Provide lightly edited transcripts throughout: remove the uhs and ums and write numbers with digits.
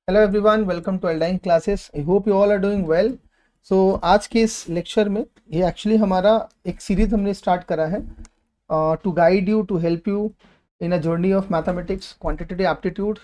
Hello everyone, welcome to Eldine classes. I hope you all are doing well. So आज के इस lecture में ये एक्चुअली हमारा एक सीरीज हमने स्टार्ट करा है to guide you, to help you in a journey of mathematics quantitative aptitude.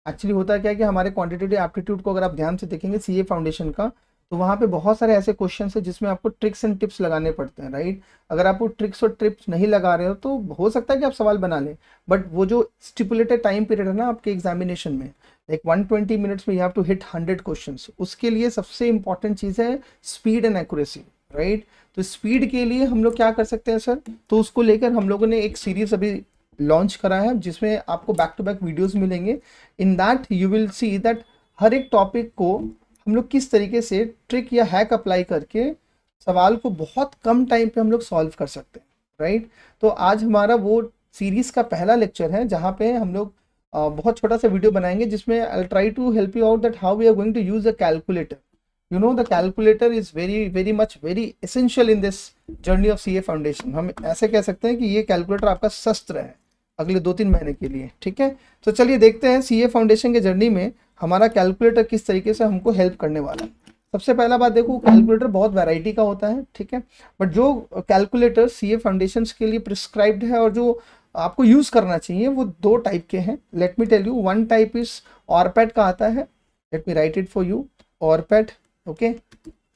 Actually होता क्या है कि हमारे क्वांटिटेटिव एप्टीट्यूड को अगर आप ध्यान से देखेंगे सीए फाउंडेशन का, तो वहाँ पे बहुत सारे ऐसे क्वेश्चन है जिसमें आपको ट्रिक्स एंड टिप्स लगाने पड़ते हैं, राइट। अगर आप वो ट्रिक्स और टिप्स नहीं लगा रहे हो तो हो सकता है कि आप सवाल बना लें, बट वो जो स्टिपुलेटेड टाइम पीरियड है ना आपके एग्जामिनेशन में, लाइक 120 मिनट्स में you have to hit 100 questions, उसके लिए सबसे इंपॉर्टेंट चीज़ है स्पीड एंड एक्यूरेसी, राइट। तो स्पीड के लिए हम लोग क्या कर सकते हैं सर, तो उसको लेकर हम लोगों ने एक सीरीज अभी लॉन्च करा है जिसमें आपको बैक टू बैक वीडियोस मिलेंगे। In that you will see that हर एक टॉपिक को हम लोग किस तरीके से ट्रिक या हैक अप्लाई करके सवाल को बहुत कम टाइम पे हम लोग सॉल्व कर सकते हैं, राइट। तो आज हमारा वो सीरीज का पहला लेक्चर है जहाँ पे हम लोग बहुत छोटा सा वीडियो बनाएंगे जिसमें I try to help you out that how we are going to use the calculator. You know the calculator is very very much very essential in this journey of CA foundation. हम ऐसे कह सकते हैं कि ये calculator आपका शस्त्र है अगले 2-3 महीने के लिए, ठीक है। तो चलिए देखते हैं सीए फाउंडेशन के जर्नी में हमारा कैलकुलेटर किस तरीके से हमको हेल्प करने वाला है। सबसे पहला बात देखो, कैलकुलेटर बहुत वैरायटी का होता है, ठीक है, बट जो कैलकुलेटर सीए फाउंडेशंस के लिए प्रिस्क्राइब्ड है और जो आपको यूज करना चाहिए वो दो टाइप के हैं। Let me tell you, one type is Orpat का आता है। Let me write it for you, Orpat, okay.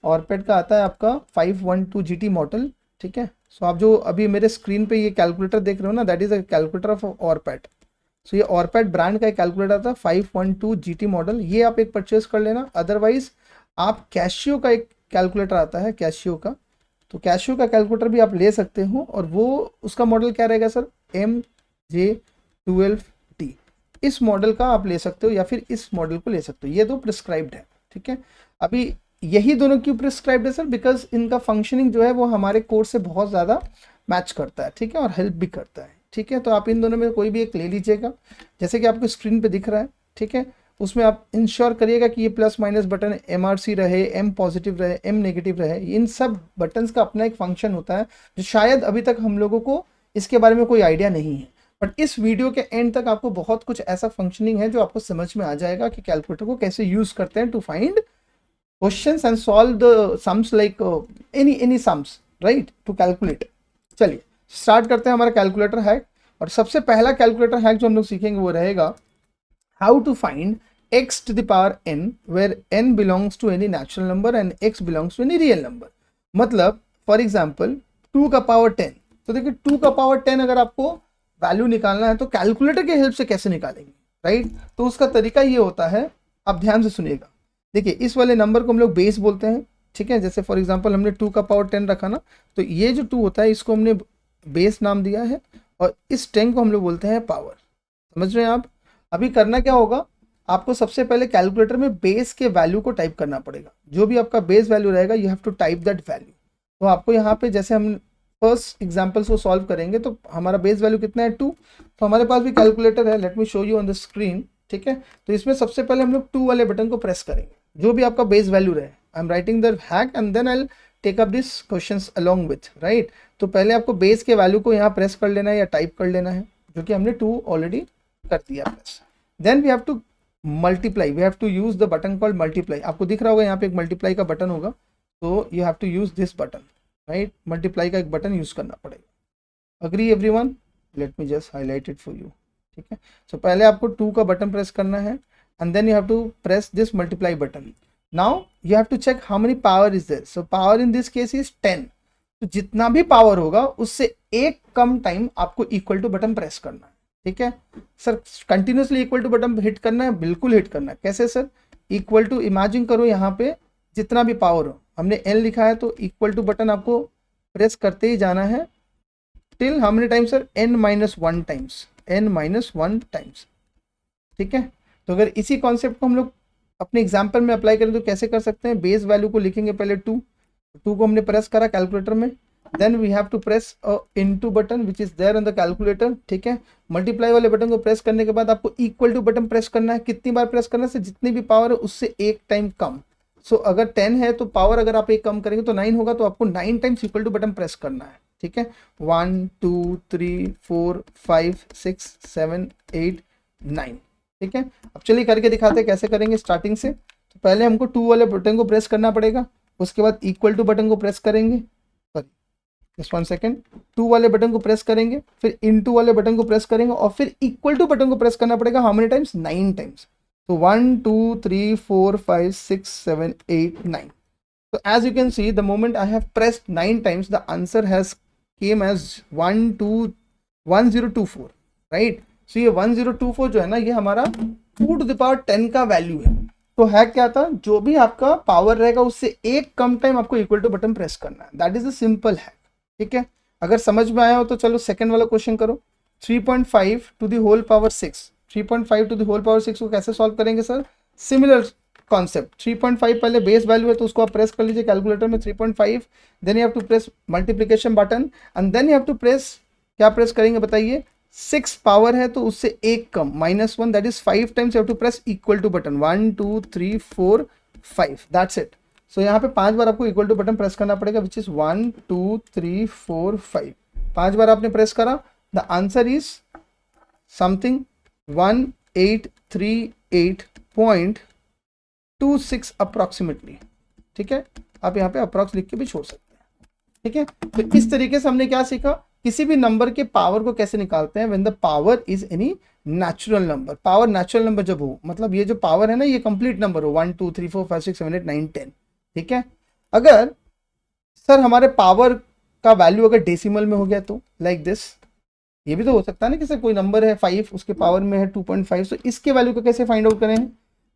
Orpat का आता है आपका 512 जीटी मॉडल, ठीक है। सो आप जो अभी मेरे स्क्रीन पे ये कैलकुलेटर देख रहे हो ना, that is a calculator of Orpat. So ये ऑरपैट ब्रांड का एक कैलकुलेटर था, 512 जीटी मॉडल, ये आप एक परचेज कर लेना। अदरवाइज आप कैशियो का एक कैलकुलेटर आता है, कैशियो का, तो कैशियो का कैलकुलेटर भी आप ले सकते हो और वो उसका मॉडल क्या रहेगा सर, MJ12T। इस मॉडल का आप ले सकते हो या फिर इस मॉडल को ले सकते हो, ये दो प्रिस्क्राइब्ड है, ठीक है। अभी यही दोनों क्यों प्रिस्क्राइब्ड है सर, बिकॉज इनका फंक्शनिंग जो है वो हमारे कोर्स से बहुत ज़्यादा मैच करता है, ठीक है, और हेल्प भी करता है, ठीक है। तो आप इन दोनों में कोई भी एक ले लीजिएगा, जैसे कि आपको स्क्रीन पे दिख रहा है, ठीक है। उसमें आप इंश्योर करिएगा कि ये प्लस माइनस बटन MRC रहे, M पॉजिटिव रहे, M नेगेटिव रहे। इन सब बटन्स का अपना एक फंक्शन होता है जो शायद अभी तक हम लोगों को इसके बारे में कोई आइडिया नहीं है, बट इस वीडियो के एंड तक आपको बहुत कुछ ऐसा फंक्शनिंग है जो आपको समझ में आ जाएगा कि कैलकुलेटर को कैसे यूज करते हैं to find questions and solve the sums, like any sums, right, to calculate. चलिए स्टार्ट करते हैं हमारा कैलकुलेटर हैक। और सबसे पहला कैलकुलेटर हैक जो हम लोग सीखेंगे वो रहेगा how to find x to the power n where n belongs to any natural number and x belongs to any real number। मतलब फॉर एग्जाम्पल 2 का पावर 10, तो देखिए 2 का पावर 10 अगर आपको वैल्यू निकालना है तो कैलकुलेटर के हेल्प से कैसे निकालेंगे, राइट। तो उसका तरीका ये होता है, आप ध्यान से सुनिएगा। देखिए इस वाले नंबर को हम लोग बेस बोलते हैं, ठीक है। जैसे फॉर एग्जाम्पल हमने 2 का पावर 10 रखा ना, तो ये जो 2 होता है इसको हमने बेस नाम दिया है और इस 10 को हम लोग बोलते हैं पावर। समझ रहे हैं आप। अभी करना क्या होगा, आपको सबसे पहले कैलकुलेटर में बेस के वैल्यू को टाइप करना पड़ेगा। जो भी आपका बेस वैल्यू रहेगा you have to type that value. तो आपको यहाँ पे जैसे हम फर्स्ट एग्जांपल्स को सॉल्व करेंगे तो हमारा बेस वैल्यू कितना है 2, तो हमारे पास भी कैलकुलेटर है, let me show you on the screen, ठीक है। तो इसमें सबसे पहले हम लोग 2 वाले बटन को प्रेस करेंगे, जो भी आपका बेस वैल्यू रहे। I am writing the hack and then I take up this questions along with, right. तो पहले आपको बेस के वैल्यू को यहाँ प्रेस कर लेना है या टाइप कर लेना है, जो कि हमने 2 ऑलरेडी कर दिया press. Then we have to multiply, we have to use the button called multiply. आपको दिख रहा होगा यहाँ पे एक मल्टीप्लाई का बटन होगा, तो you have to use this button, right. Multiply का एक बटन यूज करना पड़ेगा। Agree everyone, let me just highlight it for you, ठीक है। सो पहले आपको 2 का बटन प्रेस करना है and then you have to press this multiply button. Now you have to check how many power is there. So power in this case is 10। तो जितना भी पावर होगा उससे एक कम टाइम आपको इक्वल टू बटन प्रेस करना है, ठीक है। Sir continuously equal to button hit करना है, बिल्कुल हिट करना है। कैसे सर, इक्वल टू इमेजिन करो यहाँ पे जितना भी पावर हो, हमने n लिखा है तो इक्वल टू बटन आपको प्रेस करते ही जाना है till how many times sir, n-1 times, n-1 times, ठीक है। तो अगर इसी कॉन्सेप्ट को हम लोग अपने एग्जाम्पल में अप्लाई करें तो कैसे कर सकते हैं, बेस वैल्यू को लिखेंगे पहले 2 को हमने प्रेस करा कैलकुलेटर में, then we have to press into button which is there on the calculator, ठीक है। मल्टीप्लाई वाले बटन को प्रेस करने के बाद आपको इक्वल टू बटन प्रेस करना है। कितनी बार प्रेस करना है, जितनी भी पावर है उससे एक टाइम कम। सो अगर 10 है तो पावर अगर आप एक कम करेंगे तो 9 होगा, तो आपको 9 times equal to button press करना है, ठीक है। 1 2 3 4 5 6 7 8 9, ठीक है, अब चलिए करके दिखाते हैं कैसे करेंगे स्टार्टिंग से। तो पहले हमको 2 वाले बटन को प्रेस करना पड़ेगा, उसके बाद इक्वल टू बटन को प्रेस करेंगे, सॉरी जस्ट 1 सेकेंड, 2 वाले बटन को प्रेस करेंगे, फिर इनटू वाले बटन को प्रेस करेंगे और फिर इक्वल टू बटन को प्रेस करना पड़ेगा। How many times? 9 टाइम्स। तो 1 2 3 4 5 6 7 8 9। So as you can see, the moment I have pressed 9 times, the answer has came as 1024, right? So ये 1024 जो है ना, ये हमारा 2 to the power 10 का वैल्यू है। तो है क्या था, जो भी आपका पावर रहेगा उससे एक कम टाइम आपको इक्वल टू बटन प्रेस करना है। दैट इज अ सिंपल है, ठीक है। अगर समझ में आया हो तो चलो सेकंड वाला क्वेश्चन करो। 3.5 to the whole power 6, 3.5 to the whole power 6 को कैसे सॉल्व करेंगे सर? सिमिलर कॉन्सेप्ट, 3.5 पहले बेस वैल्यू है तो उसको आप प्रेस कर लीजिए कैलकुलेटर में 3.5, then you have to press multiplication button and then you have to press, क्या प्रेस करेंगे बताइए? 6 पावर है तो उससे एक कम -1, that is 5 times you have to press equal to button, 1 2 3 4 5, that's it इट। सो यहाँ पे 5 बार आपको इक्वल टू बटन प्रेस करना पड़ेगा, विच इज 1 2 3 4 5। 5 बार आपने प्रेस करा, the answer is something 1838.26 approximately, ठीक है। आप यहाँ पे अप्रॉक्स लिख के भी छोड़ सकते हैं, ठीक है। तो इस तरीके से हमने क्या सीखा, किसी भी नंबर के पावर को कैसे निकालते हैं when the power is any natural number. Power natural number जब हो, मतलब ये जो पावर है ना ये कंप्लीट नंबर हो, 1 2 3 4 5 6 7 8 9 10, ठीक है। अगर सर हमारे पावर का वैल्यू अगर डेसिमल में हो गया तो लाइक दिस, ये भी तो हो सकता है ना कि सर कोई नंबर है 5, उसके पावर में है 2.5, तो इसके वैल्यू को कैसे फाइंड आउट करें?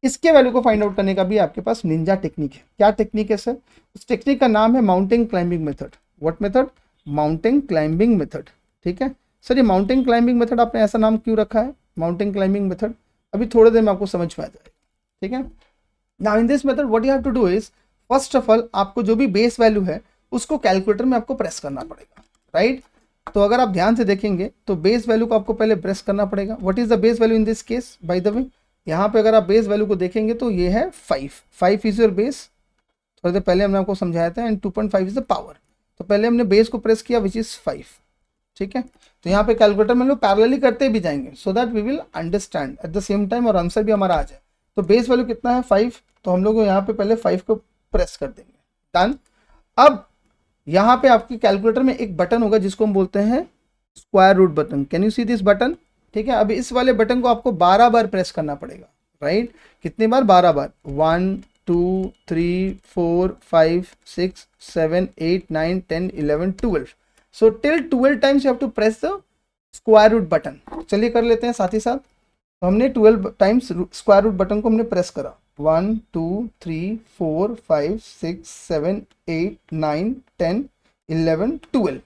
इसके वैल्यू को फाइंड आउट करने का भी आपके पास निंजा टेक्निक है। क्या टेक्निक है सर? उस टेक्निक का नाम है mountain climbing method. What method? Mountain climbing method, ठीक है। सर ये माउंटेन क्लाइंबिंग मेथड आपने ऐसा नाम क्यों रखा है, माउंटेन क्लाइंबिंग मेथड? अभी थोड़ी देर में आपको समझ में आ जाएगा, ठीक है। Now in this method what you have to do is, first of all आपको जो भी बेस वैल्यू है उसको कैलकुलेटर में आपको प्रेस करना पड़ेगा, राइट। तो अगर आप ध्यान से देखेंगे तो बेस वैल्यू को आपको पहले प्रेस करना पड़ेगा। What is the base value in this case? By the way यहाँ पे अगर आप बेस वैल्यू को देखेंगे तो ये है 5 इज योर बेस। थोड़ी देर पहले हमने आपको समझाया था, एंड 2.5 इज द पावर। तो पहले हमने बेस को प्रेस किया विच इज 5, ठीक है। तो यहाँ पे कैलकुलेटर में हम लोग पैरेलली करते भी जाएंगे so that we will understand at the same time और आंसर भी हमारा आ जाए। तो बेस वैल्यू कितना है? 5, तो हम लोग यहाँ पे पहले 5 को प्रेस कर देंगे, डन। अब यहाँ पे आपकी कैलकुलेटर में एक बटन होगा जिसको हम बोलते हैं square root button. Can you see this button? ठीक है। अब इस वाले बटन को आपको 12 बार प्रेस करना पड़ेगा, राइट। कितनी बार? 12 बार। 1 2 3 4 5 6 7 8 9 10 11 12। So till 12 times you have to press the square root button. चलिए कर लेते हैं साथ ही साथ। तो हमने 12 टाइम्स स्क्वायर रूट बटन को हमने प्रेस करा, 1 2 3 4 5 6 7 8 9 10 11 12।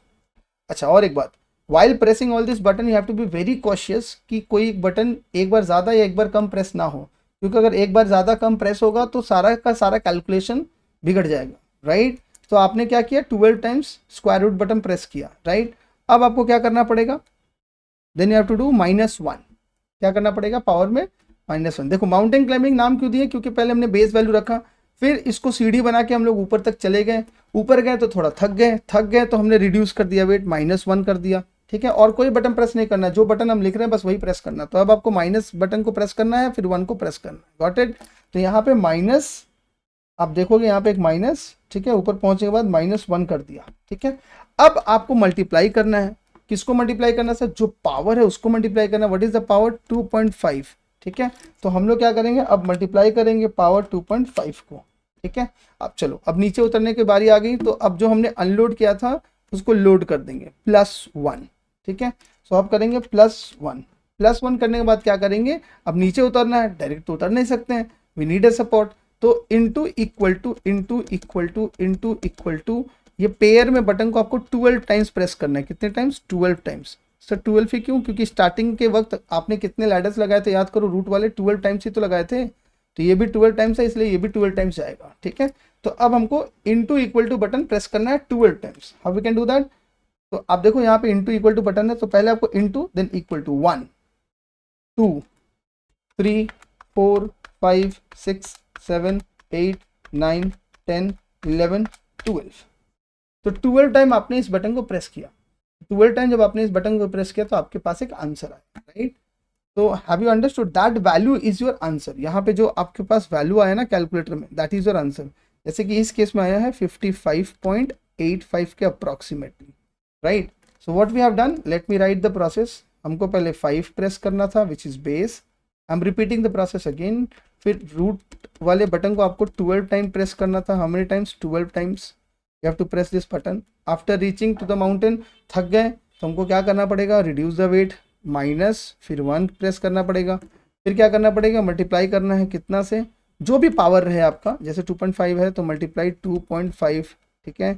अच्छा और एक बात, while pressing all this button you have to be very cautious कि कोई बटन एक बार ज़्यादा या एक बार कम प्रेस ना हो, क्योंकि अगर एक बार ज़्यादा कम प्रेस होगा तो सारा का सारा कैलकुलेशन बिगड़ जाएगा, राइट। तो आपने क्या किया? 12 times square root button press किया, राइट। अब आपको क्या करना पड़ेगा? Then you have to do -1। क्या करना पड़ेगा? पावर में -1। देखो माउंटेन क्लाइंबिंग नाम क्यों दिए? क्योंकि पहले हमने बेस वैल्यू रखा, फिर इसको सीढ़ी बना के हम लोग ऊपर तक चले गए, ऊपर गए तो थोड़ा थक गए तो हमने रिड्यूस कर दिया वेट, -1 कर दिया, ठीक है। और कोई बटन प्रेस नहीं करना, जो बटन हम लिख रहे हैं बस वही प्रेस करना। तो अब आपको माइनस बटन को प्रेस करना है, फिर 1 को प्रेस करना है, गॉट इट। तो यहाँ पे माइनस, आप देखोगे यहाँ पे एक माइनस, ठीक है, ऊपर पहुंचने के बाद -1 कर दिया, ठीक है। अब आपको मल्टीप्लाई करना है, किसको मल्टीप्लाई करना है सर? जो पावर है उसको मल्टीप्लाई करना है। What is the power? 2.5, ठीक है। तो हम लोग क्या करेंगे? अब मल्टीप्लाई करेंगे पावर 2.5 को, ठीक है। अब चलो, अब नीचे उतरने की बारी आ गई, तो अब जो हमने अनलोड किया था उसको लोड कर देंगे, +1, ठीक है। सो अब करेंगे +1 करने के बाद क्या करेंगे? अब नीचे उतरना है, डायरेक्ट तो उतर नहीं सकते हैं, वी नीड अ सपोर्ट। तो इनटू इक्वल टू ये पेयर में बटन को आपको 12 टाइम्स प्रेस करना है। कितने टाइम्स? 12 टाइम्स। सर 12 ही क्यों? क्योंकि स्टार्टिंग के वक्त आपने कितने लैडर्स लगाए थे याद करो, रूट वाले 12 टाइम्स ही तो लगाए थे, तो ये भी 12 टाइम्स है, इसलिए ये भी 12 टाइम्स जाएगा, ठीक है। तो अब हमको into equal to button press करना है 12 times. How we can do that? तो आप देखो यहाँ पे इनटू इक्वल टू बटन है, तो पहले आपको इनटू देन इक्वल टू 1 2 3 4 5 6 7 8 9 10 11 12। तो 12 टाइम आपने इस बटन को प्रेस किया। 12 टाइम जब आपने इस बटन को प्रेस किया तो आपके पास एक आंसर आया, राइट। तो have you understood that value is your answer. यहाँ पे जो आपके पास वैल्यू आया ना कैलकुलेटर में, दैट इज योर आंसर। जैसे कि इस केस में आया है 55.85 के approximately, right. So what we have done, let me write the process. हमको पहले 5 प्रेस करना था which is base, I am repeating the process again. फिर रूट वाले बटन को आपको 12 टाइम प्रेस करना था। How many times, 12 times you have to press this button. After reaching to the mountain थक गए तो हमको क्या करना पड़ेगा, रिड्यूस द वेट, माइनस, फिर 1 प्रेस करना पड़ेगा। फिर क्या करना पड़ेगा, मल्टीप्लाई करना है कितना से, जो भी पावर रहे आपका, जैसे 2.5 है तो मल्टीप्लाई 2.5, ठीक है।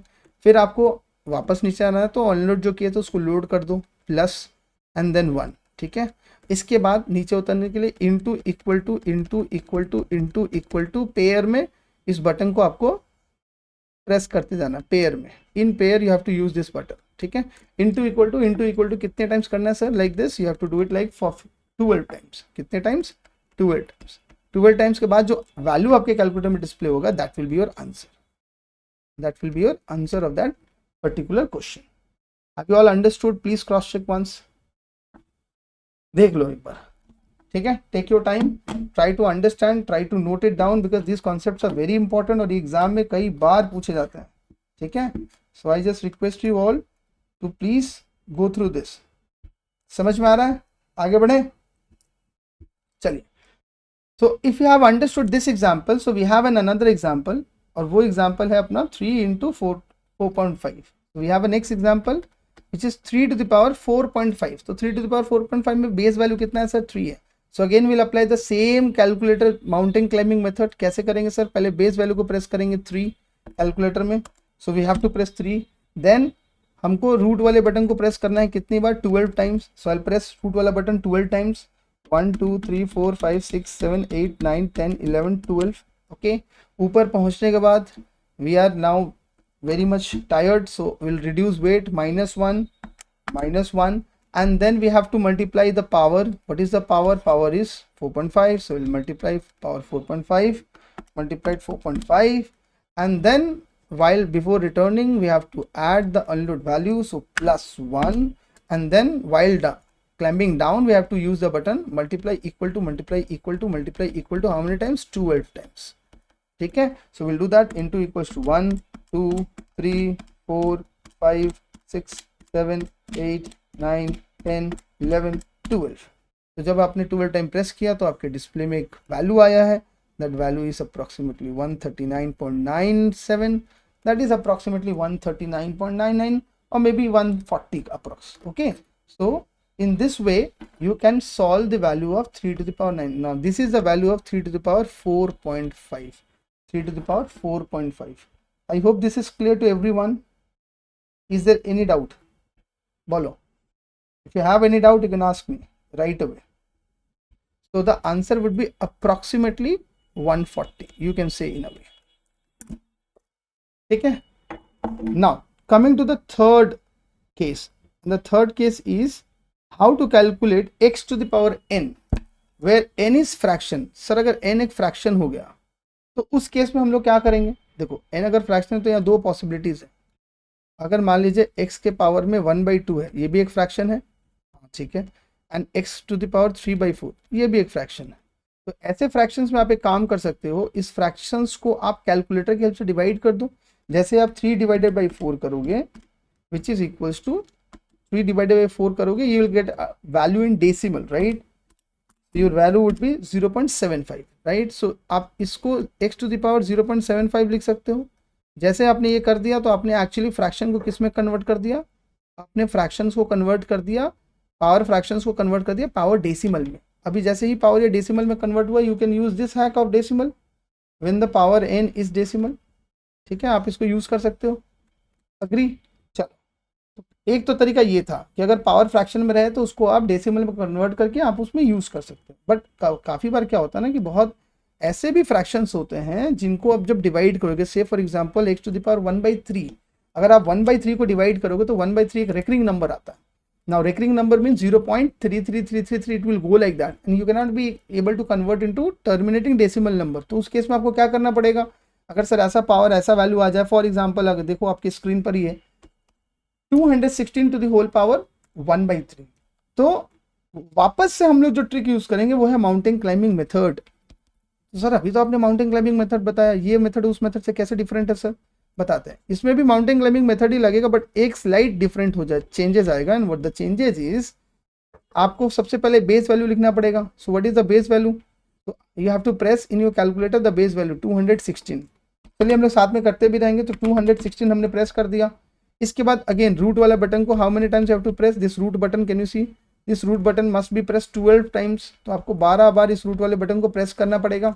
फिर आपको वापस नीचे आना है तो अनलोड जो किया तो उसको लोड कर दो, प्लस एंड देन 1, ठीक है। इसके बाद नीचे उतरने के लिए into equal to into equal to into equal to pair में इस बटन को आपको प्रेस करते जाना, पेयर में, in pair you have to use this button, ठीक है। इंटू इक्वल टू कितने टाइम्स करना है sir, like this, you have to do it like for 12 times. कितने टाइम्स, 12 टाइम्स। 12 टाइम्स के बाद जो वैल्यू आपके कैलकुलेटर में डिस्प्ले होगा that will be your answer, that will be your answer of that particular question. Have you all understood, please cross check once, देख लो एक बार, ठीक है। Take your time, try to understand, try to note it down because this concepts are very important और exam में कई बार पूछे जाते हैं, ठीक है। So I just request you all to please go through this. समझ में आ रहा है, आगे बढ़े, चलिए। So if you have understood this example, so we have an another example, और वो एग्जाम्पल है अपना 3 into 4.5। We have a next example which is 3 to the power 4.5। तो 3 to the power 4.5 में बेस वैल्यू कितना है सर, 3 है। So again will apply the same calculator mountain climbing method. कैसे करेंगे सर, पहले बेस वैल्यू को प्रेस करेंगे 3 कैलकुलेटर में, so we have to press 3। देन हमको रूट वाले बटन को प्रेस करना है कितनी बार, 12 times. So I press root वाला बटन 12 टाइम्स, 1 2 3 4 5 6 7 8 9 10 11 12, ओके। ऊपर पहुंचने के बाद we are now very much tired, so we'll reduce weight, -1, and then we have to multiply the power. What is the power, power is 4.5, so we'll multiply power 4.5 multiplied 4.5, and then while before returning we have to add the unload value, so +1, and then while climbing down we have to use the button multiply equal to multiply equal to multiply equal to how many times, 12 times, ठीक है। So will do that, into equals to 1 2 3 4 5 6 7 8 9 10 11 12। तो जब आपने 12 time press किया तो आपके display में एक वैल्यू आया है, that value is approximately 139.97, that is approximately 139.99 और may be 140 approx, okay. So in this way you can solve the value of 3 to the power 9. Now this is the value of 3 to the power 4.5, 3 to the power 4.5. I hope this is clear to everyone. Is there any doubt? Bolo. If you have any doubt, you can ask me right away. So the answer would be approximately 140. You can say in a way. Okay. Now coming to the third case. The third case is how to calculate x to the power n, where n is fraction. Sir अगर n एक fraction हो गया तो उस case में हम लोग क्या करेंगे, देखो n अगर फ्रैक्शन है तो यहाँ दो पॉसिबिलिटीज है। अगर मान लीजिए x के पावर में 1/2 है, ये भी एक फ्रैक्शन है, ठीक है, and x to the power 3/4 ये भी एक फ्रैक्शन है। तो ऐसे फ्रैक्शंस में आप एक काम कर सकते हो, इस फ्रैक्शंस को आप कैलकुलेटर की हेल्प से डिवाइड कर दो। जैसे आप 3 डिवाइडेड बाई 4 करोगे which is equals to 3 divided by 4 करोगे, you will get value in decimal, right? Your value would be 0.75, right? So आप इसको x to the power 0.75 लिख सकते हो। जैसे आपने ये कर दिया तो आपने एक्चुअली फ्रैक्शन को किस में कन्वर्ट कर दिया, आपने फ्रैक्शंस को कन्वर्ट कर दिया, पावर फ्रैक्शंस को कन्वर्ट कर दिया पावर डेसिमल में। अभी जैसे ही पावर ये डेसिमल में कन्वर्ट हुआ, you can use this hack of decimal when the power n is decimal, ठीक है, आप इसको यूज कर सकते हो। अग्री? एक तो तरीका ये था कि अगर पावर फ्रैक्शन में रहे तो उसको आप डेसिमल में कन्वर्ट करके आप उसमें यूज़ कर सकते हो। बट काफ़ी बार क्या होता है ना कि बहुत ऐसे भी फ्रैक्शंस होते हैं जिनको आप जब डिवाइड करोगे, say for example x to the power 1/3, अगर आप 1/3 को डिवाइड करोगे तो 1/3 एक रेकरिंग नंबर आता है। Now recurring number means 0.33333 it will go like that and you can not be able to convert into terminating decimal number. तो उस केस में आपको क्या करना पड़ेगा, अगर सर ऐसा पावर ऐसा वैल्यू आ जाए, फॉर एग्जाम्पल अगर देखो आपकी स्क्रीन पर ही है 216 टू द होल पावर 1/3, तो वापस से हम लोग जो ट्रिक यूज करेंगे वो है माउंटेन क्लाइंबिंग मेथड। तो सर अभी तो आपने माउंटेन क्लाइंबिंग मेथड बताया, ये मेथड उस मेथड से कैसे डिफरेंट है सर? बताते हैं। इसमें भी माउंटेन क्लाइंबिंग मेथड ही लगेगा, बट एक स्लाइड डिफरेंट हो जाए, चेंजेस आएगा। And what the changes is, आपको सबसे पहले बेस वैल्यू लिखना पड़ेगा। So what is the base value? तो you have to press in your calculator the base value 216। चलिए हम लोग साथ में करते भी रहेंगे। तो 216 हमने प्रेस कर दिया। इसके बाद अगेन रूट वाला बटन को how many times you have to press this root button? Can you see this root button must be press 12 times. तो आपको 12 बार इस रूट वाले बटन को प्रेस करना पड़ेगा।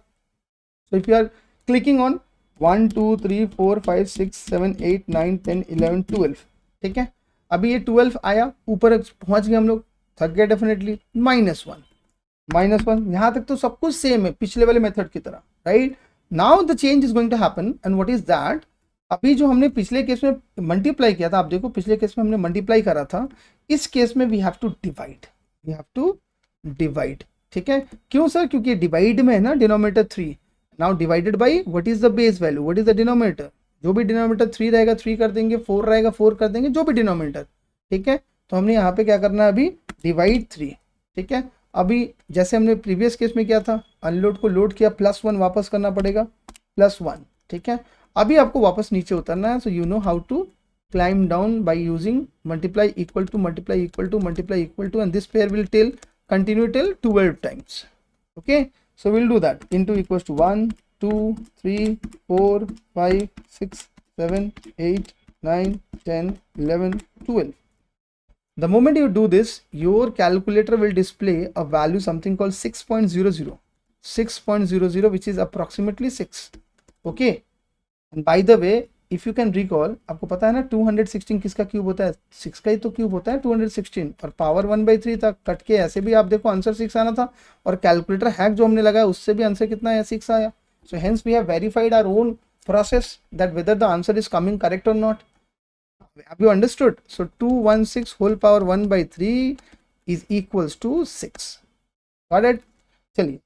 So if you are clicking on 1 2 3 4 5 6 7 8 9 10 11 12, ठीक है। अभी ये 12 आया, ऊपर पहुंच गए हम लोग, थक गए डेफिनेटली। -1 यहाँ तक तो सब कुछ सेम है पिछले वाले मेथड की तरह, right. Now the change is going to happen, and what is that? अभी जो हमने पिछले केस में मल्टीप्लाई किया था, आप देखो पिछले केस में हमने मल्टीप्लाई करा था, इस केस में वी हैव टू डिवाइड, ठीक है। क्यों सर? क्योंकि डिवाइड में है ना denominator 3। Now divided by what is the base value, what is the denominator? जो भी डिनोमिनेटर 3 रहेगा 3 कर देंगे, 4 रहेगा 4 कर देंगे, जो भी डिनोमिनेटर, ठीक है। तो हमने यहाँ पे क्या करना है अभी? डिवाइड 3, ठीक है। अभी जैसे हमने प्रीवियस केस में किया था, अनलोड को लोड किया, +1 वापस करना पड़ेगा, +1, ठीक है। अभी आपको वापस नीचे उतरना है। So you know how to climb down by using multiply equal to multiply equal to multiply equal to, and this pair will continue till 12 times. Okay, so we'll do that. Into equals to 1 2 3 4 5 6 7 8 9 10 11 12. The moment you do this, your calculator will display a value something called 6.00, which is approximately 6. Okay, and by the way, if you can recall, आपको पता है ना 216 किसका cube होता है? 6 का ही तो cube होता है 216, और पावर 1/3 तक कट के ऐसे भी आप देखो आंसर 6 आना था, और कैलकुलेटर हैक जो हमने लगाया उससे भी आंसर कितना है? 6 आया। So hence we have verified our own process that whether the answer is coming correct और not. Have you understood? So 216 whole power 1/3 is equals to 6। Got it? चलिए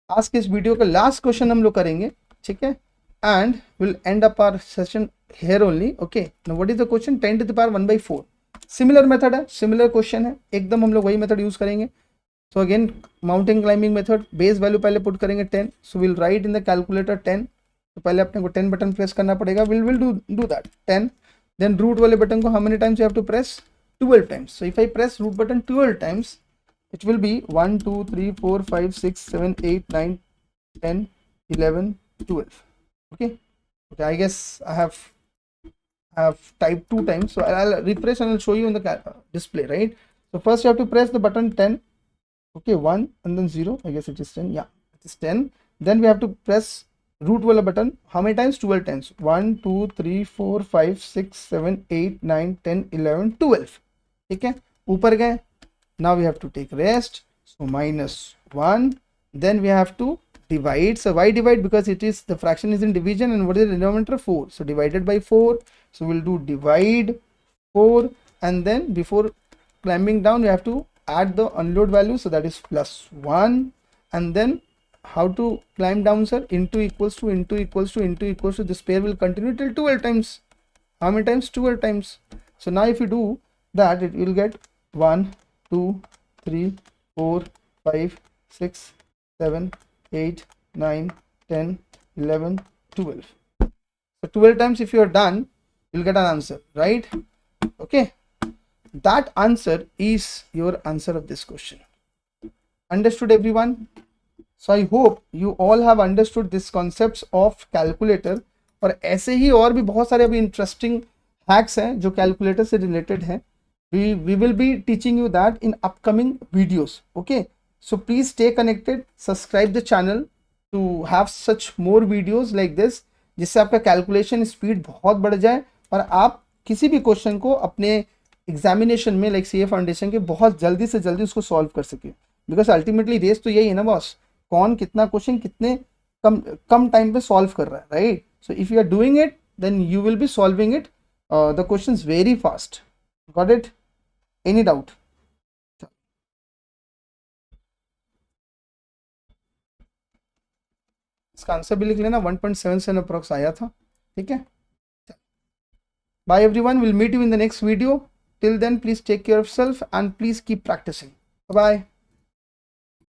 आज के इस वीडियो का लास्ट क्वेश्चन हम लोग करेंगे, ठीक है, and we'll end up our session here only. Okay, now what is the question? 10 to the power 1/4, similar method है, सिमिलर क्वेश्चन है एकदम, हम लोग वही मेथड यूज करेंगे। So again mountain climbing method, base value पहले पुट करेंगे 10, so will write in the calculator 10। तो पहले अपने को 10 बटन प्रेस करना पड़ेगा, will do that 10। Then root वाले बटन को how many times you have to press? 12 times. So if I press root button 12 times, it will be 1 2 3 4 5 6 7 8 9 10 11 12. Okay, I guess I have typed 2 times, so I'll refresh and I'll show you in the display, right? So first you have to press the button 10. Okay, 1 and then 0. I guess it is 10. Yeah, it is 10. Then we have to press root wala button how many times? 12 times. 1 2 3 4 5 6 7 8 9 10 11 12. ठीक है, ऊपर गए। Now we have to take rest, so -1. Then we have to divide. So why divide? Because it is the fraction is in division, and what is the denominator? 4. So divided by 4. So we'll do divide 4, and then before climbing down you have to add the unload value, so that is +1. And then how to climb down, sir? Into equals to into equals to into equals to, this pair will continue till 12 times. How many times? 12 times. So now if you do that, it will get 1 2 3 4 5 6 7 8 9 10 11 12. So 12 times if you are done, you'll get an answer, right? Okay, that answer is your answer of this question. Understood everyone? So I hope you all have understood this concepts of calculator, और ऐसे ही और भी बहुत सारे अभी interesting hacks हैं जो calculator से रिलेटेड हैं। we will be teaching you that in upcoming videos. Okay, so please stay connected, subscribe the channel to have such more videos like this, जिससे आपका कैलकुलेशन स्पीड बहुत बढ़ जाए और आप किसी भी क्वेश्चन को अपने एग्जामिनेशन में लाइक सीए फाउंडेशन के बहुत जल्दी से जल्दी उसको सॉल्व कर सके। बिकॉज अल्टीमेटली रेस तो यही है ना बॉस, कौन कितना क्वेश्चन कितने कम टाइम पे सॉल्व कर रहा है, right? So if you are doing it then you will be solving it the questions very fast. Got it? Any doubt? इसका आंसर भी लिख लेना, 1.77 अप्रॉक्स आया था, ठीक है। Bye everyone, will meet you in the next video. Till then please take care of self and please keep practicing. Bye.